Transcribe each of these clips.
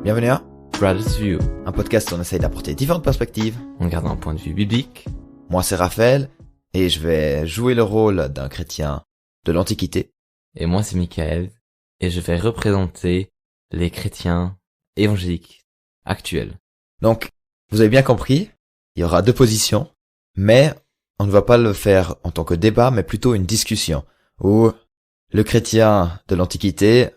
Bienvenue à Brothers View, un podcast où on essaye d'apporter différentes perspectives. en gardant un point de vue biblique. Moi c'est Raphaël, et je vais jouer le rôle d'un chrétien de l'Antiquité. Et moi c'est Michael, et je vais représenter les chrétiens évangéliques actuels. Donc, vous avez bien compris, il y aura deux positions, mais on ne va pas le faire en tant que débat, mais plutôt une discussion, où le chrétien de l'Antiquité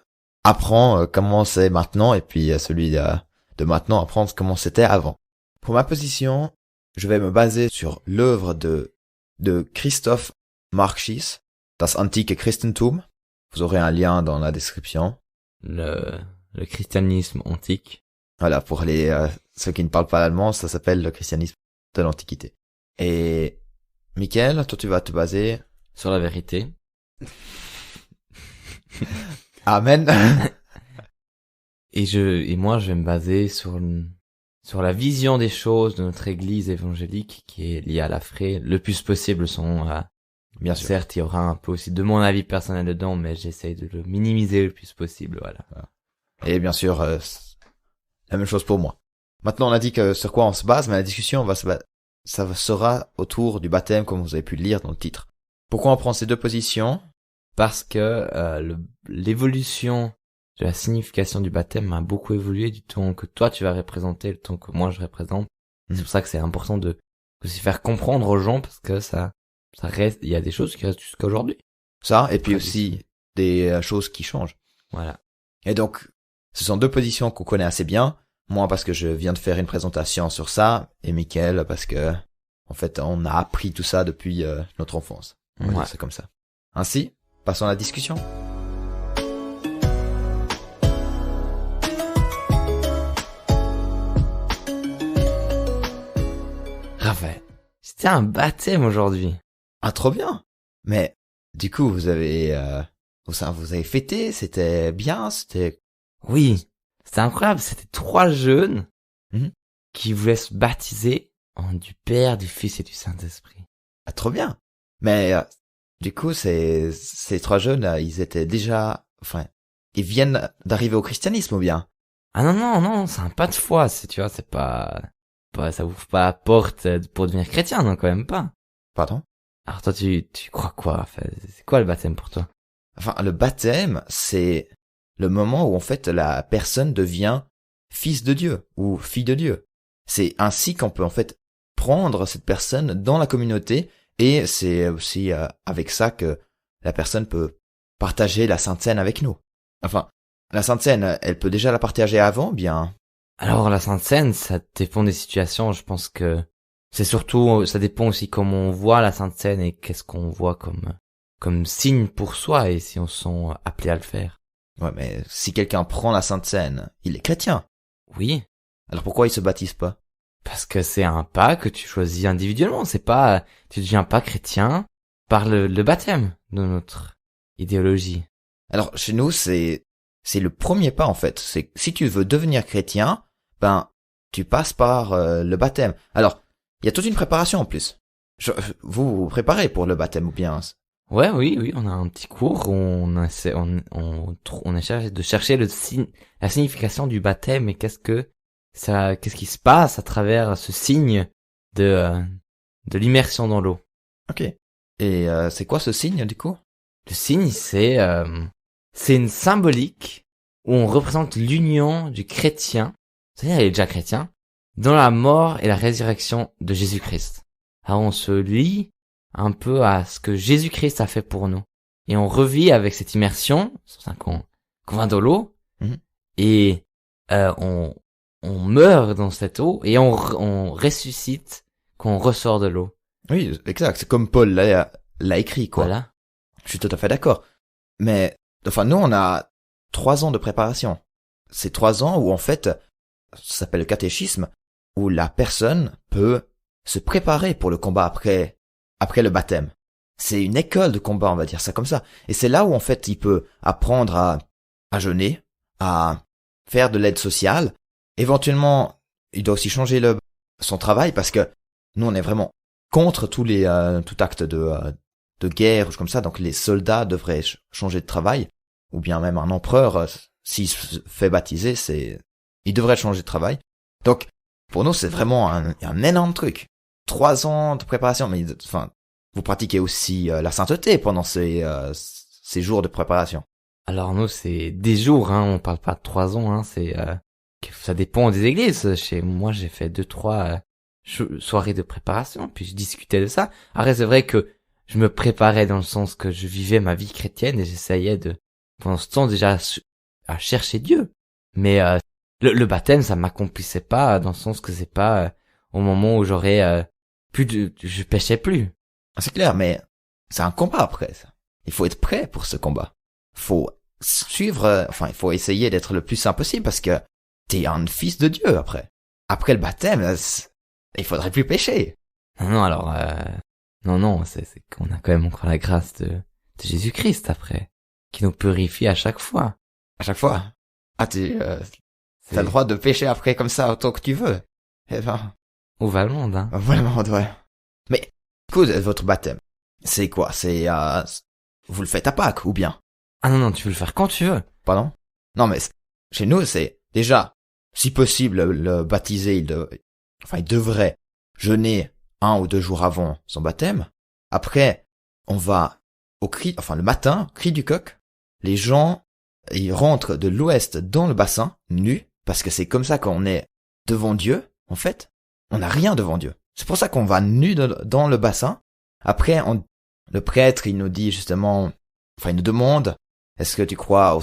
apprend comment c'est maintenant, et puis celui de maintenant apprend comment c'était avant. Pour ma position, je vais me baser sur l'œuvre de Christoph Marchis, Das antike Christentum. Vous aurez un lien dans la description. Le christianisme antique. Voilà, pour ceux qui ne parlent pas allemand, ça s'appelle le christianisme de l'Antiquité. Et Michael, toi tu vas te baser... Sur la vérité. Amen. Et moi je vais me baser sur la vision des choses de notre église évangélique qui est liée à la fraie. Le plus possible Bien sûr. certes, il y aura un peu aussi de mon avis personnel dedans, mais j'essaye de le minimiser le plus possible, voilà. Et bien sûr, la même chose pour moi. Maintenant, on a dit que sur quoi on se base, mais la discussion ça sera autour du baptême, comme vous avez pu le lire dans le titre. Pourquoi on prend ces deux positions? Parce que l'évolution de la signification du baptême a beaucoup évolué du temps que toi tu vas représenter, le temps que moi je représente. C'est pour ça que c'est important de aussi faire comprendre aux gens, parce que ça reste, il y a des choses qui restent jusqu'à aujourd'hui. Ça, et puis Très aussi des choses qui changent. Voilà. Et donc, ce sont deux positions qu'on connaît assez bien. Moi, parce que je viens de faire une présentation sur ça, et Mickaël, parce que, en fait, on a appris tout ça depuis notre enfance. On va dire ça comme ça. Ainsi, passons à la discussion. Raphaël, c'était un baptême aujourd'hui. Ah, trop bien. Mais, du coup, vous avez fêté, c'était bien, c'était... Oui, c'était incroyable, c'était 3 jeunes Mhm. qui voulaient se baptiser en du Père, du Fils et du Saint-Esprit. Ah, trop bien. Mais, du coup, ces trois jeunes, ils étaient déjà... Enfin, ils viennent d'arriver au christianisme, ou bien? Ah non, c'est un pas de foi, tu vois, c'est pas, ça ouvre pas la porte pour devenir chrétien, non, quand même pas. Pardon? Alors toi, tu crois quoi, Raphaël? C'est quoi le baptême pour toi? Enfin, le baptême, c'est le moment où, en fait, la personne devient fils de Dieu ou fille de Dieu. C'est ainsi qu'on peut, en fait, prendre cette personne dans la communauté, et c'est aussi avec ça que la personne peut partager la Sainte Seine avec nous. Enfin, la Sainte Seine, elle peut déjà la partager avant, bien... Alors, la Sainte Seine, ça dépend des situations, je pense que c'est surtout, ça dépend aussi comment on voit la Sainte Seine et qu'est-ce qu'on voit comme signe pour soi et si on se sent appelé à le faire. Ouais, mais si quelqu'un prend la Sainte Seine, il est chrétien. Oui. Alors pourquoi il se baptise pas? Parce que c'est un pas que tu choisis individuellement, c'est pas, tu deviens pas chrétien par le baptême de notre idéologie. Alors chez nous, c'est le premier pas en fait. C'est si tu veux devenir chrétien, ben tu passes par le baptême. Alors il y a toute une préparation en plus. Vous vous préparez pour le baptême ou bien? Oui, on a un petit cours où on essaie de chercher la signification du baptême et qu'est-ce qui se passe à travers ce signe de l'immersion dans l'eau. Ok. Et c'est quoi ce signe du coup? Le signe, c'est une symbolique où on représente l'union du chrétien, c'est-à-dire il est déjà chrétien, dans la mort et la résurrection de Jésus-Christ. Alors on se lie un peu à ce que Jésus-Christ a fait pour nous. Et on revit avec cette immersion, qu'on va dans l'eau, et on meurt dans cette eau, et on ressuscite quand on ressort de l'eau. Oui, exact. C'est comme Paul l'a écrit, quoi. Voilà. Je suis tout à fait d'accord. Mais, enfin, nous, on a 3 ans de préparation. C'est 3 ans où, en fait, ça s'appelle le catéchisme, où la personne peut se préparer pour le combat après le baptême. C'est une école de combat, on va dire ça comme ça. Et c'est là où, en fait, il peut apprendre à jeûner, à faire de l'aide sociale. Éventuellement, il doit aussi changer son travail, parce que nous, on est vraiment contre tout acte de guerre ou comme ça. Donc, les soldats devraient changer de travail, ou bien même un empereur, s'il se fait baptiser, c'est il devrait changer de travail. Donc, pour nous, c'est vraiment un énorme truc. 3 ans de préparation, mais enfin, vous pratiquez aussi la sainteté pendant ces jours de préparation. Alors nous, c'est des jours, hein, on parle pas de 3 ans, hein, ça dépend des églises. Chez moi, j'ai fait 2-3 soirées de préparation, puis je discutais de ça. Après, c'est vrai que je me préparais dans le sens que je vivais ma vie chrétienne et j'essayais pendant ce temps déjà, à chercher Dieu. Mais le baptême, ça m'accomplissait pas dans le sens que c'est pas au moment où je péchais plus. C'est clair, mais c'est un combat après ça. Il faut être prêt pour ce combat. Faut suivre, il faut essayer d'être le plus saint possible parce que t'es un fils de Dieu après. Après le baptême, il faudrait plus pécher. Non, alors, non, c'est qu'on a quand même encore la grâce de Jésus-Christ après, qui nous purifie à chaque fois. À chaque fois. Ah, t'as le droit de pécher après comme ça autant que tu veux. Eh ben. Au Valmond, hein. Vraiment, ouais. Mais, écoute, votre baptême, c'est quoi? Vous le faites à Pâques, ou bien? Ah non, tu peux le faire quand tu veux. Pardon? Non, mais chez nous, c'est déjà, si possible, le baptisé, il devrait jeûner 1 ou 2 jours avant son baptême. Après, on va le matin, cri du coq. Les gens, ils rentrent de l'ouest dans le bassin, nus, parce que c'est comme ça qu'on est devant Dieu, en fait. On n'a rien devant Dieu. C'est pour ça qu'on va nus dans le bassin. Après, le prêtre, il nous dit justement, il nous demande, est-ce que tu crois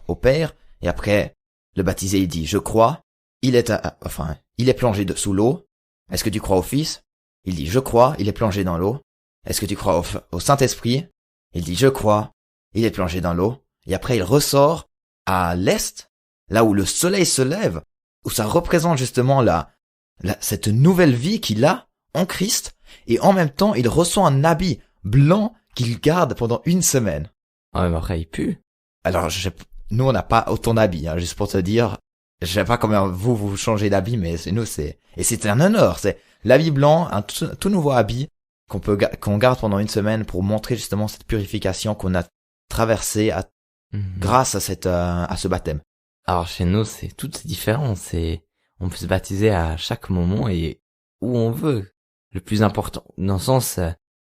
au Père? Et après, le baptisé, il dit, je crois. Il est plongé sous l'eau. Est-ce que tu crois au Fils? Il dit, je crois. Il est plongé dans l'eau. Est-ce que tu crois au Saint-Esprit? Il dit, je crois. Il est plongé dans l'eau. Et après, il ressort à l'est, là où le soleil se lève, où ça représente justement cette nouvelle vie qu'il a en Christ. Et en même temps, il reçoit un habit blanc qu'il garde pendant 1 semaine. Ah, mais après, il pue. Alors, nous, on n'a pas autant d'habits, hein, juste pour te dire. Je sais pas comment vous changez d'habit, mais c'est un honneur. C'est l'habit blanc, un tout nouveau habit qu'on garde pendant 1 semaine pour montrer justement cette purification qu'on a traversée grâce à ce baptême. Alors, chez nous, tout est différent. On peut se baptiser à chaque moment et où on veut. Le plus important, dans le sens,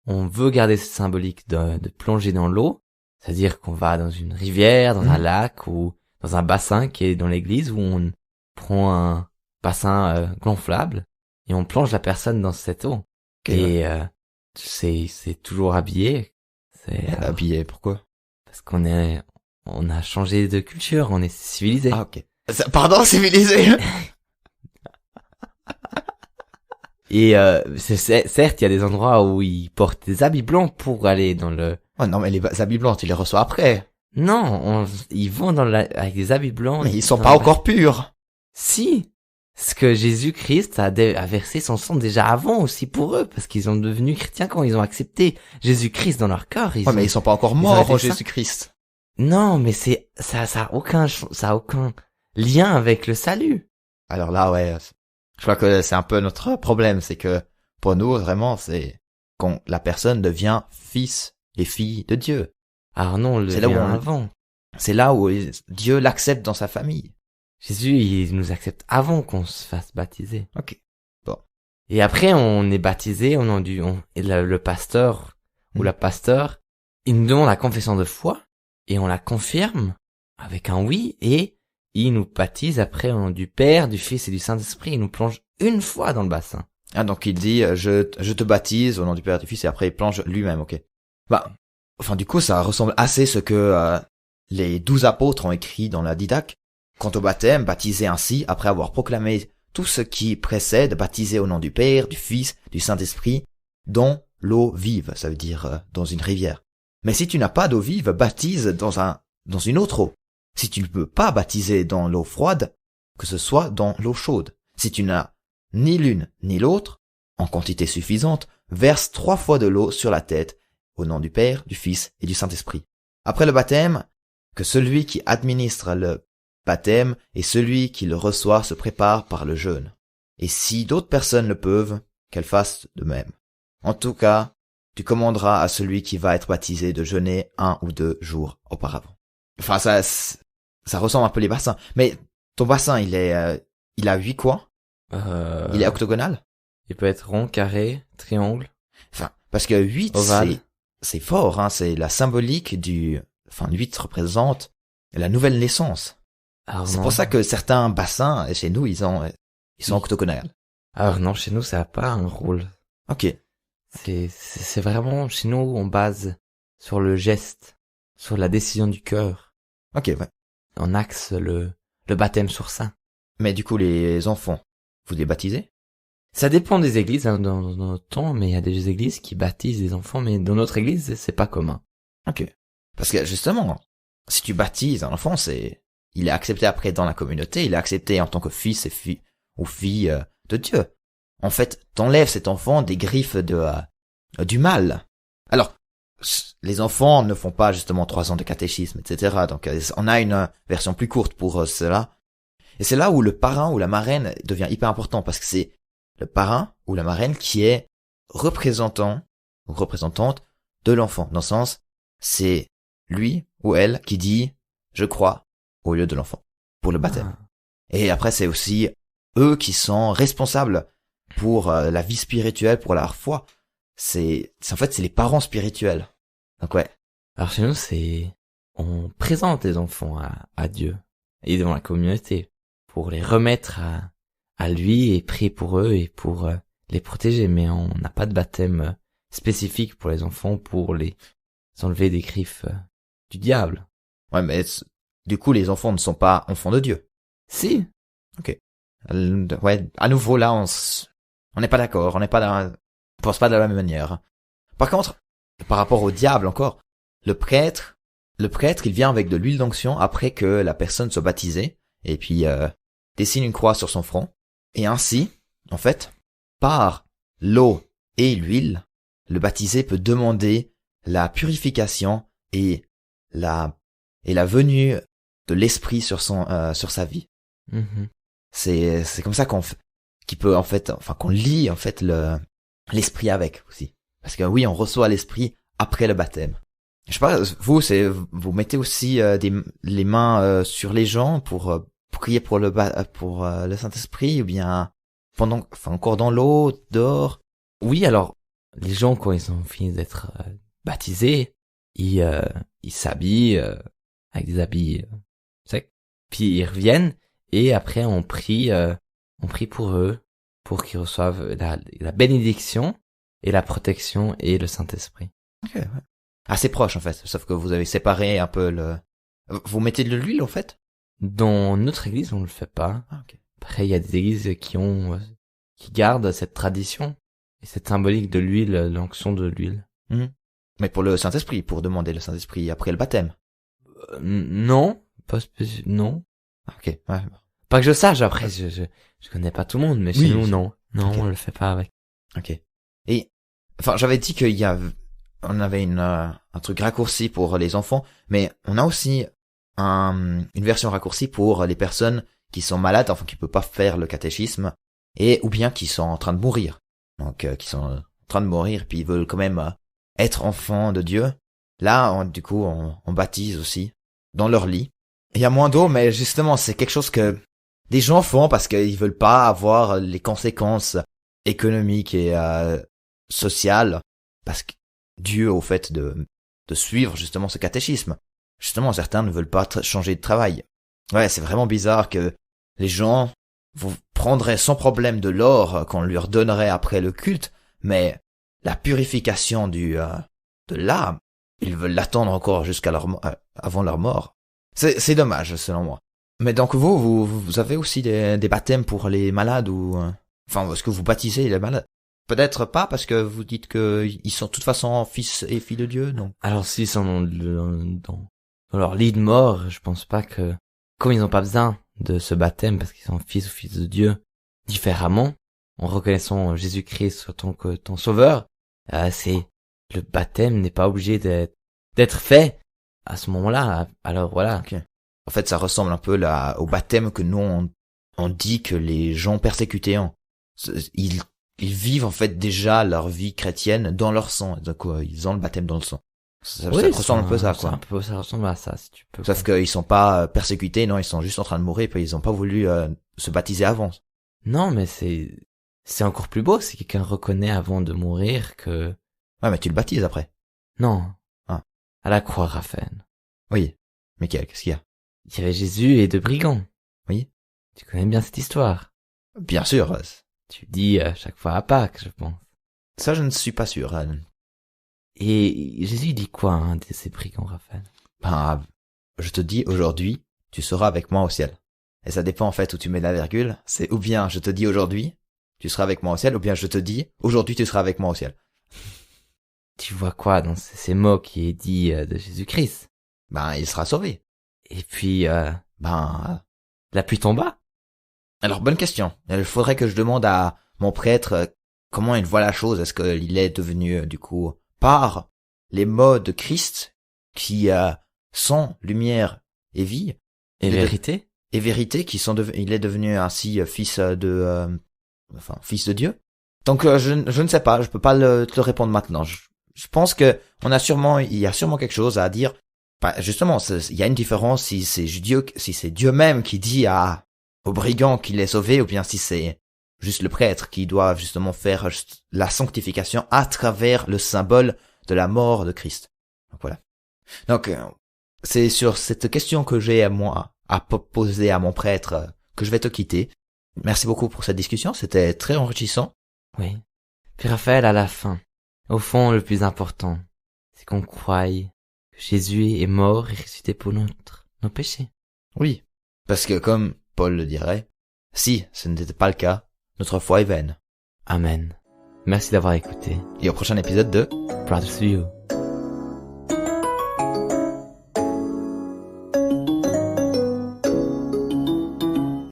on veut garder cette symbolique de plonger dans l'eau. C'est-à-dire qu'on va dans une rivière, dans un lac ou dans un bassin qui est dans l'église où on prend un bassin gonflable et on plonge la personne dans cette eau. Okay, et c'est toujours habillé. Habillé, pourquoi? Parce qu'on a changé de culture, on est civilisé. Ah, ok. Pardon, civilisé. Et certes, il y a des endroits où ils portent des habits blancs pour aller dans le... Oh non, mais les habits blancs, tu les reçois après. Non, ils vont avec des habits blancs. Mais ils sont pas encore purs. Si. Parce que Jésus-Christ a versé son sang déjà avant aussi pour eux, parce qu'ils sont devenus chrétiens quand ils ont accepté Jésus-Christ dans leur cœur. Mais ils sont pas encore morts en Jésus-Christ. Non, mais ça a aucun lien avec le salut. Alors là, ouais, je crois que c'est un peu notre problème, c'est que pour nous, vraiment, c'est quand la personne devient fils et fille de Dieu. Alors non, c'est là où avant. C'est là où Dieu l'accepte dans sa famille. Jésus, il nous accepte avant qu'on se fasse baptiser. Ok. Bon. Et après, on est baptisé, et le pasteur ou la pasteur, il nous demande la confession de foi et on la confirme avec un oui et il nous baptise après au nom du Père, du Fils et du Saint-Esprit. Il nous plonge 1 fois dans le bassin. Ah, donc il dit, je te baptise au nom du Père et du Fils et après il plonge lui-même, ok. Du coup, ça ressemble assez à ce que les 12 apôtres ont écrit dans la Didaque. Quant au baptême, baptisé ainsi, après avoir proclamé tout ce qui précède, baptisé au nom du Père, du Fils, du Saint-Esprit, dans l'eau vive, ça veut dire dans une rivière. Mais si tu n'as pas d'eau vive, baptise dans une autre eau. Si tu ne peux pas baptiser dans l'eau froide, que ce soit dans l'eau chaude. Si tu n'as ni l'une ni l'autre, en quantité suffisante, verse 3 fois de l'eau sur la tête, au nom du Père, du Fils et du Saint-Esprit. Après le baptême, que celui qui administre le baptême et celui qui le reçoit se prépare par le jeûne. Et si d'autres personnes le peuvent, qu'elles fassent de même. En tout cas, tu commanderas à celui qui va être baptisé de jeûner 1 ou 2 jours auparavant. Ça ressemble un peu les bassins. Mais ton bassin, il a 8 coins? Il est octogonal? Il peut être rond, carré, triangle, Enfin, parce que 8, ovale. c'est fort, hein, c'est la symbolique enfin, 8 représente la nouvelle naissance. Alors C'est non. pour ça que certains bassins, chez nous, ils sont octogonales. Alors non, chez nous, ça n'a pas un rôle. Ok. C'est vraiment, chez nous, on base sur le geste, sur la décision du cœur. Ok, ouais. On axe le baptême sur ça. Mais du coup, les enfants, vous les baptisez? Ça dépend des églises, hein, dans notre temps, mais il y a des églises qui baptisent des enfants, mais dans notre église, c'est pas commun. Ok. Parce que, justement, si tu baptises un enfant, il est accepté après dans la communauté, il est accepté en tant que fils ou fille de Dieu. En fait, t'enlèves cet enfant des griffes du mal. Alors, les enfants ne font pas justement 3 ans de catéchisme, etc. Donc, on a une version plus courte pour cela. Et c'est là où le parrain ou la marraine devient hyper important, parce que c'est le parrain ou la marraine qui est représentant ou représentante de l'enfant. Dans le sens, c'est lui ou elle qui dit « je crois » au lieu de l'enfant, pour le baptême. Et après, c'est aussi eux qui sont responsables pour la vie spirituelle, pour leur foi. En fait, c'est les parents spirituels. Donc ouais. Alors chez nous, on présente les enfants à Dieu et devant la communauté pour les remettre à lui et prier pour eux et pour les protéger. Mais on n'a pas de baptême spécifique pour les enfants pour les enlever des griffes du diable. Ouais, mais du coup, les enfants ne sont pas enfants de Dieu. Si. Ok. Ouais, à nouveau là, on n'est pas d'accord, on pense pas de la même manière. Par contre, par rapport au diable encore, le prêtre, il vient avec de l'huile d'onction après que la personne soit baptisée, et puis dessine une croix sur son front. Et ainsi, en fait, par l'eau et l'huile, le baptisé peut demander la purification et la venue de l'esprit sur sa vie. Mhm. C'est comme ça qu'on lie en fait l'esprit avec aussi. Parce que oui, on reçoit l'esprit après le baptême. Je sais pas, vous mettez aussi les mains sur les gens pour prier pour le Saint-Esprit, ou bien encore dans l'eau, dehors. Oui, alors les gens quand ils ont fini d'être baptisés, ils s'habillent avec des habits secs, puis ils reviennent et après on prie pour eux pour qu'ils reçoivent la bénédiction et la protection et le Saint-Esprit. Ok, ouais. Assez proche en fait, sauf que vous avez séparé un peu Vous mettez de l'huile en fait? Dans notre église, on le fait pas. Ah, ok. Après, il y a des églises qui gardent cette tradition et cette symbolique de l'huile, l'onction de l'huile. Mais pour le Saint-Esprit, pour demander le Saint-Esprit après le baptême. Non, non. Ah, ok, ouais. Pas que je sache. Après, je connais pas tout le monde, mais chez Oui, nous, non, ok. on le fait pas avec. Ok. Et enfin, j'avais dit on avait un truc raccourci pour les enfants, mais on a aussi une version raccourcie pour les personnes qui sont malades, enfin qui peuvent pas faire le catéchisme, ou bien qui sont en train de mourir. Donc qui sont en train de mourir puis ils veulent quand même être enfants de Dieu. Là, on baptise aussi dans leur lit. Il y a moins d'eau, mais justement, c'est quelque chose que des gens font parce qu'ils veulent pas avoir les conséquences économiques et sociales, parce que Dieu au fait de suivre justement ce catéchisme. Justement, certains ne veulent pas changer de travail. Ouais, c'est vraiment bizarre que les gens vous prendraient sans problème de l'or qu'on leur donnerait après le culte, mais la purification de l'âme, ils veulent l'attendre encore avant leur mort. C'est dommage, selon moi. Mais donc vous avez aussi des baptêmes pour les malades enfin, est-ce que vous baptisez les malades? Peut-être pas, parce que vous dites que ils sont de toute façon fils et filles de Dieu, donc. Alors s'ils sont dans leur lit de mort, je pense pas que, comme ils n'ont pas besoin de ce baptême parce qu'ils sont fils ou fils de Dieu différemment, en reconnaissant Jésus-Christ en tant que ton sauveur, le baptême n'est pas obligé d'être fait à ce moment-là. Alors voilà. Okay. En fait, ça ressemble un peu au baptême que nous on dit que les gens persécutés ont. Ils vivent en fait déjà leur vie chrétienne dans leur sang. Donc ils ont le baptême dans le sang. Ça Oui, ressemble un peu à ça, quoi. Ça ressemble à ça, si tu peux. Sauf qu'ils sont pas persécutés, non, ils sont juste en train de mourir, puis ils ont pas voulu se baptiser avant. Non, mais c'est encore plus beau si quelqu'un reconnaît avant de mourir que... Ouais, mais tu le baptises après. Non. Ah. À la croix, Raphaël. Oui. Mais qu'est-ce qu'il y a? Il y avait Jésus et deux brigands. Oui. Tu connais bien cette histoire. Bien sûr. Tu le dis à chaque fois à Pâques, je pense. Ça, je ne suis pas sûr. Et Jésus dit quoi, hein, de ces brigands, Raphaël? Ben, je te dis aujourd'hui, tu seras avec moi au ciel. Et ça dépend en fait où tu mets la virgule. C'est ou bien je te dis aujourd'hui, tu seras avec moi au ciel, ou bien je te dis aujourd'hui, tu seras avec moi au ciel. Tu vois quoi dans ces mots qui est dit de Jésus-Christ? Ben, il sera sauvé. Et puis, la pluie tomba? Alors, bonne question. Il faudrait que je demande à mon prêtre comment il voit la chose. Est-ce qu'il est devenu, du coup, par les mots de Christ, qui sont lumière et vie, Et vérité? et vérité, qui sont il est devenu ainsi fils de Dieu. Donc je ne sais pas, je peux pas te le répondre maintenant. Je pense que il y a sûrement quelque chose à dire. Bah, justement, il y a une différence si c'est Dieu même qui dit au brigand qu'il est sauvé, ou bien si c'est juste le prêtre qui doit justement faire la sanctification à travers le symbole de la mort de Christ. Donc voilà. Donc c'est sur cette question que j'ai à poser à mon prêtre que je vais te quitter. Merci beaucoup pour cette discussion, c'était très enrichissant. Oui. Puis Raphaël, à la fin, au fond, le plus important, c'est qu'on croie que Jésus est mort et ressuscité pour nos péchés. Oui, parce que comme Paul le dirait, si ce n'était pas le cas, notre foi est vaine. Amen. Merci d'avoir écouté. Et au prochain épisode de Brothers to you.